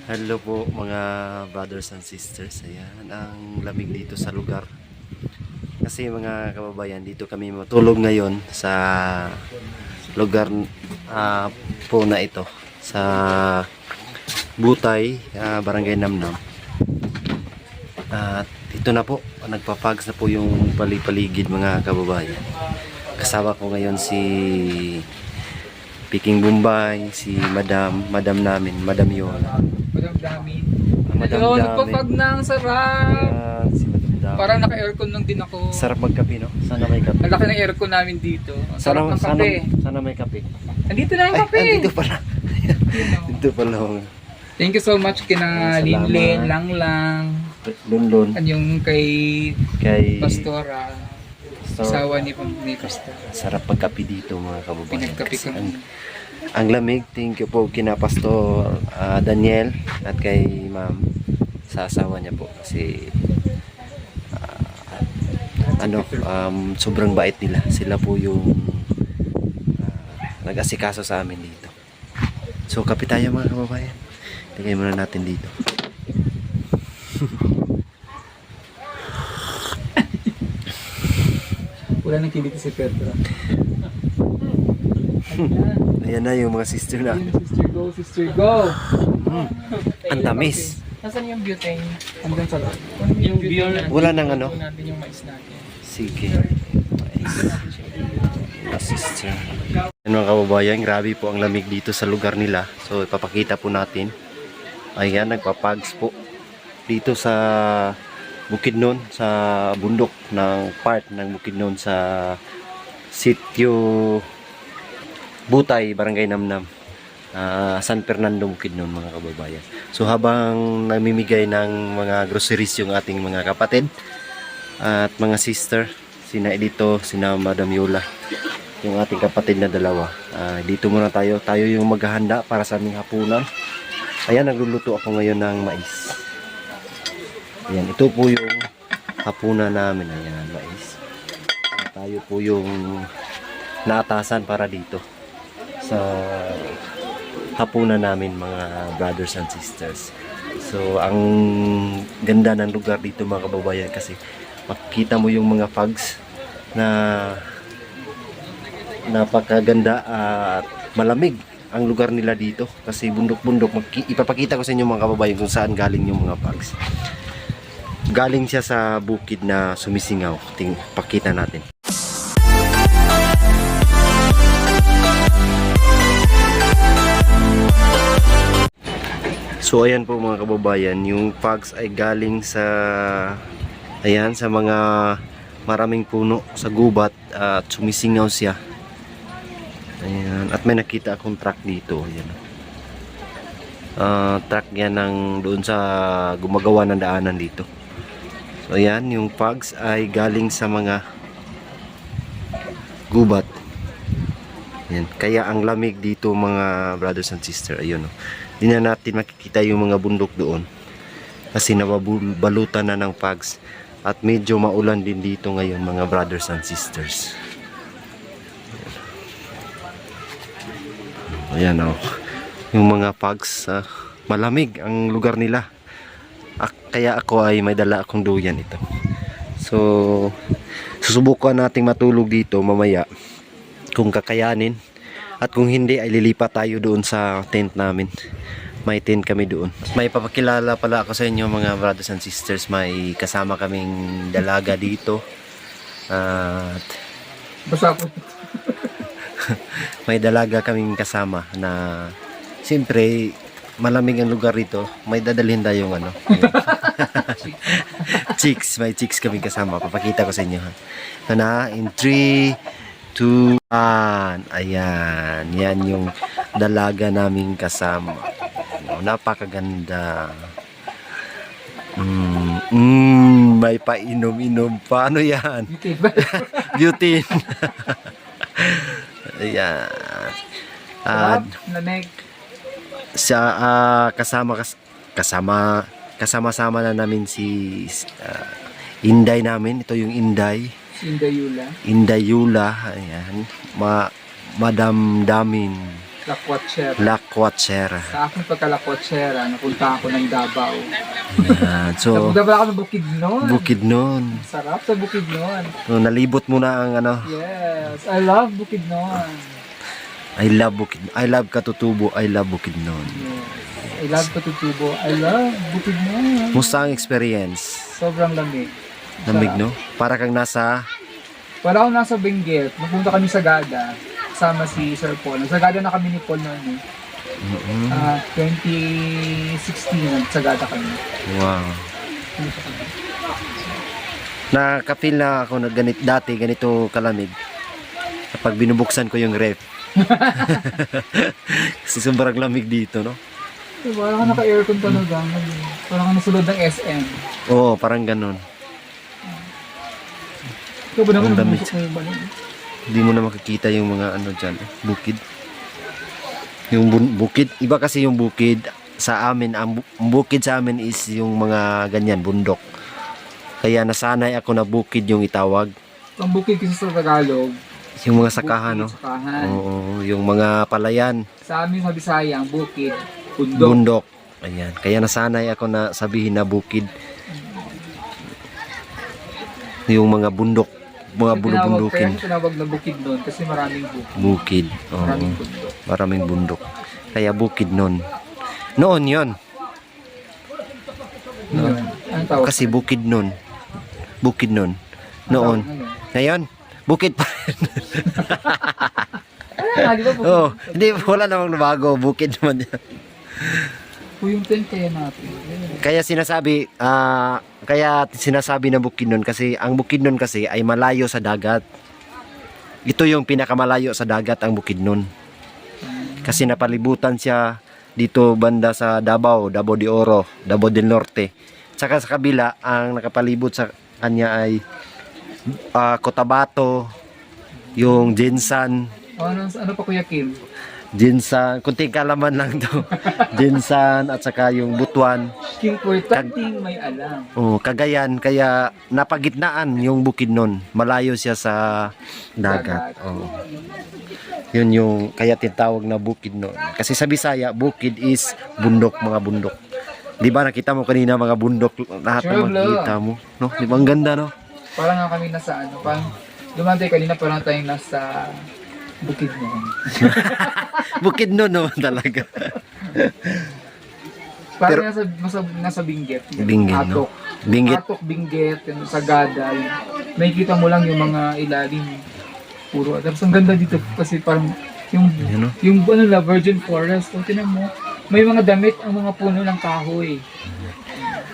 Hello po mga brothers and sisters. Ayan, ang lamig dito sa lugar. Kasi mga kababayan, dito kami matulog ngayon sa lugar po na ito. Sa Butay, Barangay Namnam. At ito na po, nagpapags na po yung paligid mga kababayan. Kasama ko ngayon si Piking Bombay, si Madam namin, Madam Yola. Madam Damin. Madam Hello, Damin. nagpapag ng sarap. Ayan, si Madam Damin. Parang naka-aircon lang din ako. Sarap magkape, no? Sana may kape. Ang laki ng aircon namin dito. Ang sarap ng kape. Sana may kape. Andito na yung kape. Dito pala. Dito pala. Thank you so much kina Salamat. Linlin, Langlang, Lunlun. at yung kay Kay Pastora, asawa ni Pastor. Sarap magkape dito mga kababayan. Pinagkape Kasi kami. ang lamig. Thank you po kina Pastor Daniel at kay Ma'am sa asawa niya po. Kasi sobrang bait nila. Sila po yung nag-asikaso sa amin dito. So kape tayo mga kababayan. Lagay muna natin dito. Wala nang kilit si Petra. Ayan na yung mga sister na. Sister go, sister go. Ang tamis. Nasaan yung butane? Hanggang sa loob. Yung butane natin. Wala nang ano? Natin yung mais natin. Sige. Mga sister. Yan mga kababayan, grabe po ang lamig dito sa lugar nila. So ipapakita po natin. Ayan, nagpapags po dito sa Bukidnon, sa bundok ng part ng Bukidnon sa sitio Butay, Barangay Namnam, San Fernando, Bukidnon mga kababayan. So habang namimigay ng mga groceries yung ating mga kapatid at mga sister, sina Edito, sina Madam Yola, yung ating kapatid na dalawa, dito muna tayo yung maghahanda para sa aming hapunan. Ayan, nagluluto ako ngayon ng mais. Ayan, ito po yung hapunan namin. Ayan, mais. Tayo po yung naatasan para dito sa hapunan namin mga brothers and sisters. So ang ganda ng lugar dito mga kababayan, kasi makikita mo yung mga fogs na napakaganda at malamig ang lugar nila dito kasi bundok-bundok. Ipapakita ko sa inyo mga kababayan kung saan galing yung mga fogs. Galing siya sa bukid na sumisingaw. Pakita natin. So ayan po mga kababayan, yung fogs ay galing sa ayan, sa mga maraming puno sa gubat at sumisingaw siya. Ayan, at may nakita akong truck dito. Ayan. Truck yan ng doon sa gumagawa ng daanan dito. So ayan, yung fogs ay galing sa mga gubat. Ayan, kaya ang lamig dito mga brothers and sisters. Ayun, oh. Hindi na natin makikita yung mga bundok doon kasi nababalutan na ng fogs at medyo maulan din dito ngayon mga brothers and sisters. Ayan, oh. Yung mga fogs, malamig ang lugar nila. Kaya ako ay may dala akong duyan ito. So susubukan nating matulog dito mamaya kung kakayanin, at kung hindi ay lilipat tayo doon sa tent namin. May tent kami doon. May papakilala pala ako sa inyo mga brothers and sisters. May kasama kaming dalaga dito at Basta po. may dalaga kaming kasama na siyempre malamig ang lugar rito. May dadalhin tayong ano chicks, may chicks kaming kasama. Papakita ko sa inyo ha. Ito na, in 3, 2, 1. Ayan, yan yung dalaga naming kasama. Napakaganda. May painom-inom pa. Ano yan? Butane. Ayan. Lamig. Kasama-sama na namin si Inday namin. Ito yung Inday. Si Indayula. Indayula. Ayan. Madam Damin. Lakwatsyera. Lakwatsera. Sa aking pagka-Lakwatsyera, napunta ako ng Davao. Yan. So, Napunta ako ng Bukidnon. Bukidnon. Sarap sa Bukidnon. So, nalibot mo na ang ano. Yes, I love Bukidnon. I love Katutubo. I love Bukidnon. Yes. I love Katutubo. I love Bukidnon. Musta ang experience? Sobrang lamig. Lamig, Sarap. no? Para kang nasa... Wala akong nasa Benguet. Napunta kami sa Gada. Kasama si Sir Paul. Sa Gada na kami ni Paul noon eh. 2016 sa Gada kami. Wow. Nakaka-feel na ako na dati ganito kalamig kapag binubuksan ko yung ref. Kasi sobrang lamig dito, no? Parang ka naka-aircon talaga. Parang ka nasulod ng SM. Oo, parang ganun. Ikaw ba naman Ang dami. namusok na yung balon? Hindi mo na makikita yung mga ano dyan, bukid. Yung bukid, iba kasi yung bukid sa amin, ang bukid sa amin is yung mga ganyan, bundok. Kaya nasanay ako na bukid yung itawag. Ang bukid kasi sa Tagalog, Yung mga sakahan, no? sakahan. Oo, yung mga palayan, Sa amin sa Bisaya, ang bukid, bundok. bundok. Ayan, kaya nasanay ako na sabihin na bukid. Yung mga bundok, mga bulubundukin. Kaya tinawag na bukid noon kasi maraming bukid. Bukid. Oo. Maraming bundok. Maraming bundok. Kaya bukid nun. Noon yon. Yun. Anong tawag? Kasi bukid nun. Bukid nun. Anong Noon. tawag ngayon? Ngayon, bukid pa rin. Ano nga, di ba bukid? Oo. Hindi, wala namang nabago. Bukid naman yan. Yung tent kaya natin. Ayun. Kaya sinasabi na bukid nun kasi ang bukid nun kasi ay malayo sa dagat. Ito yung pinakamalayo sa dagat, ang bukid nun. Kasi napalibutan siya dito banda sa Davao, Davao de Oro, Davao del Norte. Tsaka sa kabila, ang nakapalibot sa kanya ay Cotabato, yung Jinsan, Ano pa Kuya Kim? Jinsan, kunting kalaman lang to. Jinsan at saka yung Butuan, Importanteng may alam. Cagayan, kaya napagitnaan yung bukid nun. Malayo siya sa dagat. Yun yung kaya tinatawag na bukid nun. Kasi sa Bisaya, bukid is bundok, mga bundok. Di ba nakita mo kanina mga bundok, lahat Sure, ng makikita mo. No? Di ba ang ganda, no? Parang nga kami nasa ano, parang dumantay kanina parang tayong nasa bukid noon. Bukid nun naman talaga. Parang nasa Benguet. Benguet, no? Atok. Benguet. Atok, Benguet, yung Sagada. May kita mo lang yung mga ilalim. Puro. Tapos ang ganda dito kasi parang yung Yun, no? yung ano la Virgin Forest. Kung tinan mo, may mga damit ang mga puno ng kahoy.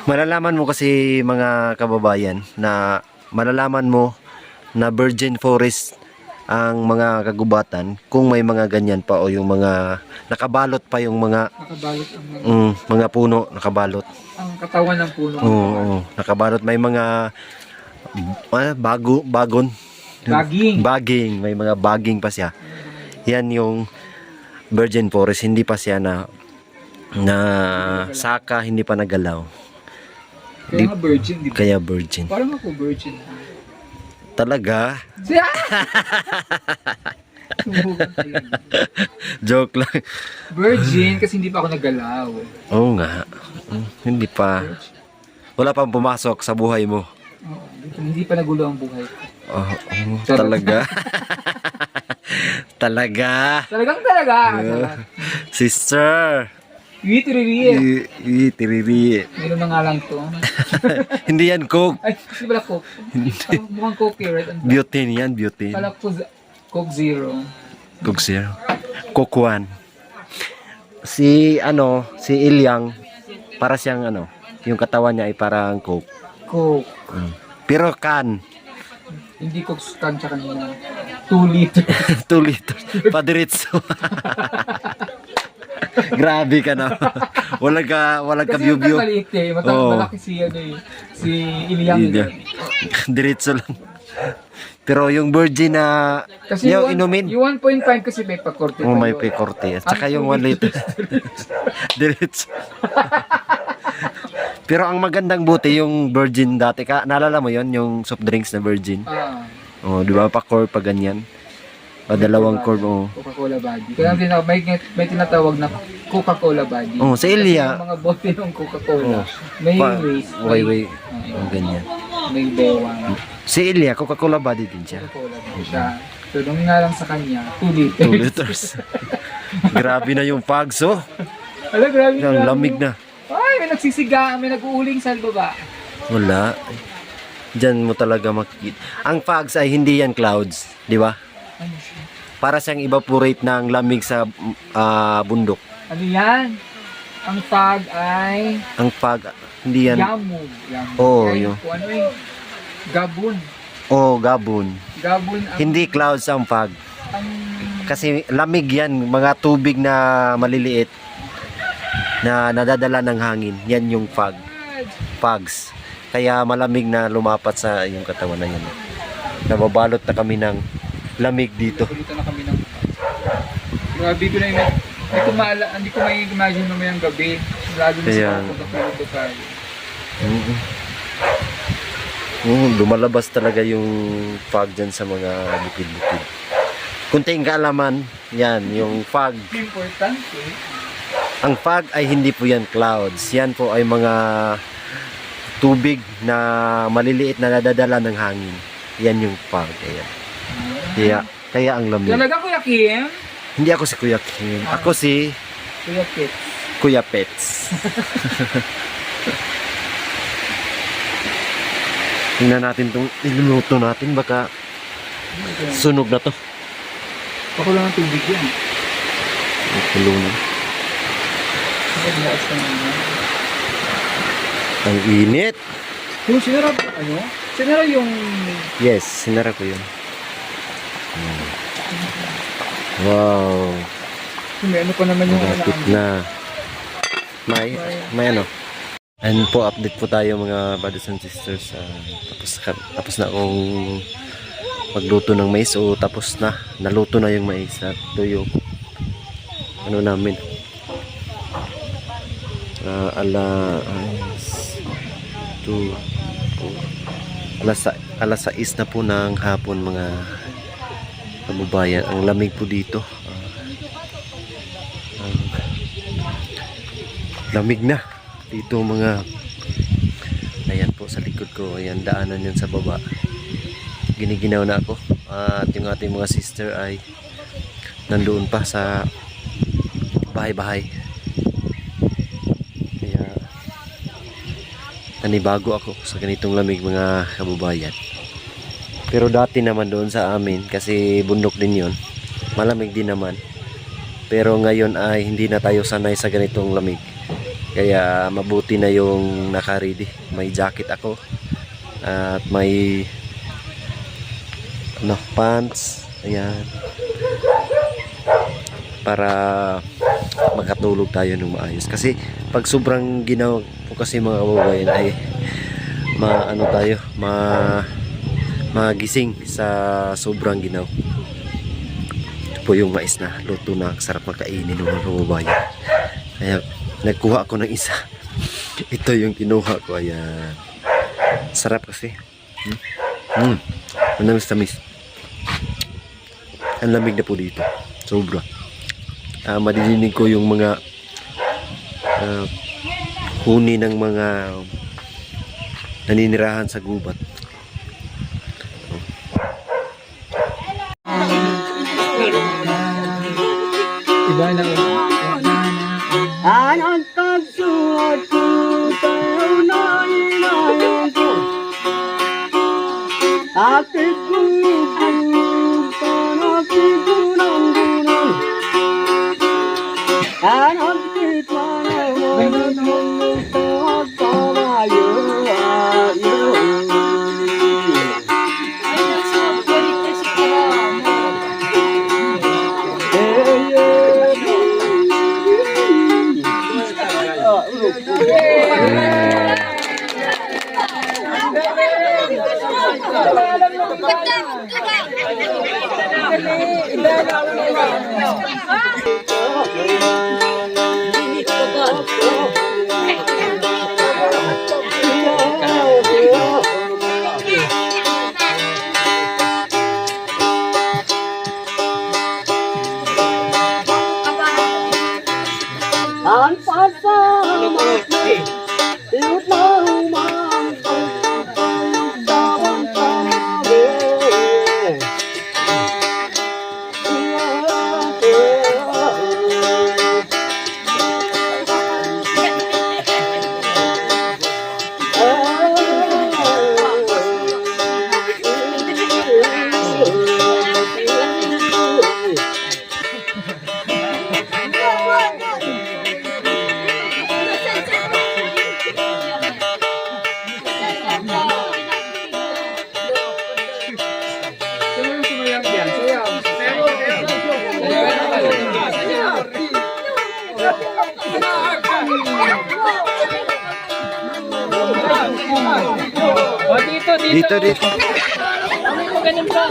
Malalaman mo kasi mga kababayan na malalaman mo na virgin forest ang mga kagubatan kung may mga ganyan pa o yung mga nakabalot pa yung mga Nakabalot ang mga puno nakabalot. ang katawan ng puno. Oo, nakabalot may mga bagon. Baging. May mga baging pa siya. Yan yung virgin forest, hindi pa siya na saka, hindi pa nagalaw. Kaya nga virgin, di ba? Kaya virgin. Parang ako virgin. Talaga? Siya! Joke lang. Virgin kasi hindi pa ako nagalaw. Oo nga. Hindi pa. Wala pang pumasok sa buhay mo. Oo, hindi pa nagulo ang buhay ko. Talaga. Talaga. Talagang talaga! Sister. Itiriri! Tiriri. Meron na nga lang to. Hindi yan coke. Ay, hindi pala Coke. Parang mukhang Coke eh, right? Butane yan, butane. Kala ko Coke Zero. Coke zero. Coke one. Si Ilyang, para siyang yung katawan niya ay parang coke. Coke. Pero can. Hindi Coke stand sa kanina. 2 liter. 2 liters. Padiritso. Grabe ka na. Walang ka Kasi yung view. maliit eh. Oo. Malaki si Iliang. Yun. Diretso lang. Pero yung virgin na Kasi yung yung inumin. Yung 1.5 kasi may pakorte. May pekorte. At saka yung 1 liter. Diretso. Pero ang magandang buti yung virgin dati. Naalala mo yon yung soft drinks na virgin? Ah. Di ba? Pa-core pa ganyan. dalawang curve, oh. Coca-Cola body. Kaya may tinatawag na Coca-Cola body. Oh, sa Elia. Kasi yung mga bote ng Coca-Cola, Oh. may Pa- waist, way. may, Oh, ganyan. may bewang. Si Elia, Coca-Cola body din siya. Coca-Cola body siya. So, nung nga lang sa kanya, 2 liters. 2 liters. Grabe na yung pags, oh. Ala, grabe Ang lamig na. Ay, may nagsisiga, may nag-uuling sa baba. Wala. Diyan mo talaga makikita. Ang fogs ay hindi yan clouds, di ba? Ano siya? Para siyang evaporate ng lamig sa bundok. Ano yan? Ang fog ay Ang fog, hindi yan. yamog. Oo, Kaya yun. kung ano yung gabon. Oh, gabon. Gabon ang... Hindi clouds ang fog. ang Kasi lamig yan, mga tubig na maliliit na nadadala ng hangin. Yan yung fog. Fogs. Kaya malamig na lumapat sa yung katawan na yan. Nababalot na kami ng lamig dito. Dito na kami ng grabe ko na yun. Hindi ko may imagine mamayang gabi. Lalo na Ayan. sa pagkakulog ko tayo. Lumalabas talaga yung fog dyan sa mga bukid-bukid. Kunting kaalaman, yan, yung fog. Importante. Ang fog ay hindi po yan clouds. Yan po ay mga tubig na maliliit na nadadala ng hangin. Yan yung fog. Ayan. Kaya ang lamig. Talaga Kuya Kim? Hindi ako si Kuya Kim. Ako si Kuya Kit. Kuya Pets. Tingnan natin itong iluluto natin. Baka sunog na to. Ako lang ang tubig yan. Kulungan. Naglaas na naman. Ang init. Yung sinara, ano? Sinara yung... Yes, sinara ko yun. Wow. May ano pa naman yung Malapit na. May ano. And po, update po tayo mga brothers and sisters. Tapos na akong magluto ng mais. O tapos na. Naluto na yung mais. At ito yung ano namin. Alas 6 na po ng hapon mga kababayan. Ang lamig po dito. Lamig na dito mga, ayan po sa likod ko, ayan daanan yun sa baba. Giniginaw na ako at yung ating mga sister ay nandoon pa sa bahay-bahay. Kaya nanibago ako sa ganitong lamig mga kababayan. Pero dati naman doon sa amin, kasi bundok din yun, malamig din naman. Pero ngayon ay hindi na tayo sanay sa ganitong lamig. Kaya mabuti na yung naka-ready. May jacket ako at may pants. Ayan. Para makatulog tayo ng maayos. Kasi pag sobrang ginaw po kasi mga kababayan ay magising sa sobrang ginaw. Ito po yung mais na luto na. Sarap makainin ng mga kababayan. Kaya nagkuha ako ng isa. Ito yung kinuha ko. Ayan. Sarap kasi. Manamis-tamis. Ang lamig na po dito. Sobra. Madidinig ko yung mga huni ng mga naninirahan sa gubat. Iba na yun. Anong pagsuot ko tayo na inayon ko Akit kong ibig panapit ko ng gunang Anong kita naman ang ito at pamayo ayon Sumayang yan. Sayaw. Oh, dito. Dito. Ganun ka.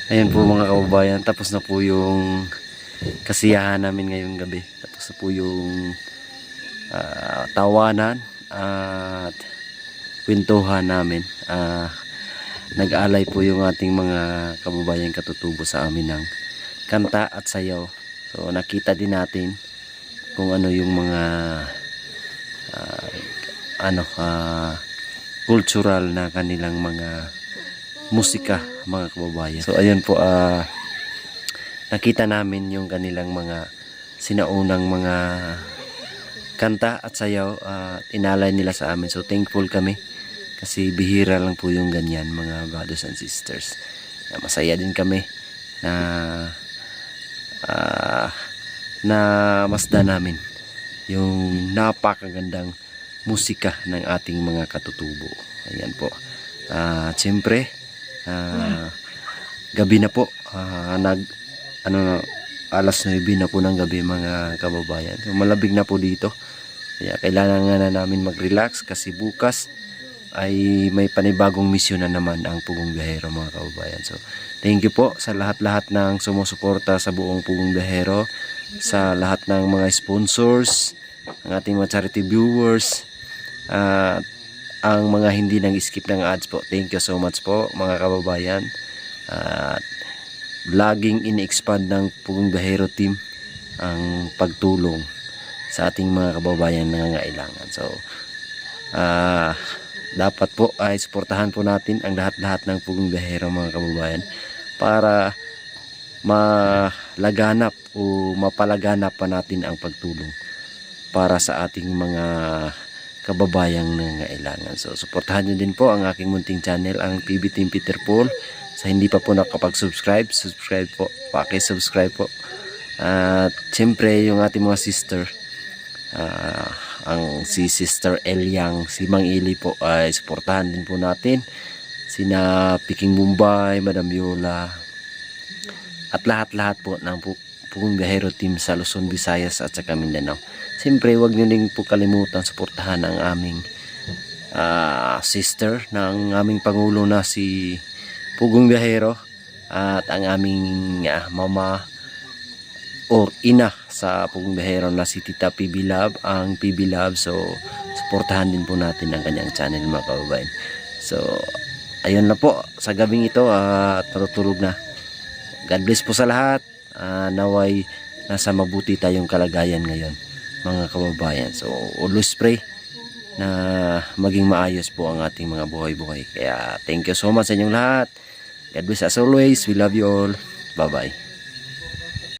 Ayan po mga kababayan, tapos na po yung kasiyahan namin ngayong gabi. Tapos na po yung tawanan at kwentuhan namin. Nag-aalay po yung ating mga kababayan katutubo sa amin ng kanta at sayaw. So nakita din natin kung ano yung mga cultural na kanilang mga musika, mga kababayan. So ayun po, nakita namin yung kanilang mga sinaunang mga kanta at sayaw, inalay nila sa amin. So thankful kami kasi bihira lang po yung ganyan, mga brothers and sisters. Masaya din kami na masdan namin yung napakagandang musika ng ating mga katutubo. Ayan po. Siyempre, gabi na po. Alas 9 na po ng gabi, mga kababayan. So, malabig na po dito. Kaya kailangan na namin mag-relax kasi bukas ay may panibagong misyon na naman ang Pugong Biyahero, mga kababayan. So, thank you po sa lahat-lahat ng sumusuporta sa buong Pugong Biyahero, sa lahat ng mga sponsors, ang ating mga charity viewers, ang mga hindi nang skip ng ads po. Thank you so much po, mga kababayan. Laging ini-expand ng Pugong Biyahero team ang pagtulong sa ating mga kababayan na nangangailangan. So dapat po ay suportahan po natin ang lahat-lahat ng Pugong Biyahero mga kababayan para malaganap o mapalaganap pa natin ang pagtulong para sa ating mga kababayang nangailangan. So suportahan nyo din po ang aking munting channel, ang PB Team Peter Paul. Sa hindi pa po nakapag-subscribe, subscribe po, paki-subscribe po. At siyempre yung ating mga sister, ang si Sister Eliang, si Mang Ili po ay suportahan din po natin. Sina Piking Mumbai, Madam Yola, at lahat-lahat po ng Pugong Biyahero Team sa Luzon, Visayas at saka Mindanao. Siyempre huwag nyo din po kalimutan suportahan ang aming sister ng aming Pangulo na si Pugong Biyahero at ang aming mama or ina sa Pugong Biyahero na si Tita PB Love, ang PB Love. So suportahan din po natin ang kanyang channel mga kababayan. So ayun na po sa gabing ito at tutulog na. God bless po sa lahat. Naway nasa mabuti tayong kalagayan ngayon mga kababayan. So always pray na maging maayos po ang ating mga buhay-buhay. Kaya thank you so much sa inyong lahat. God bless as always. We love you all. Bye bye.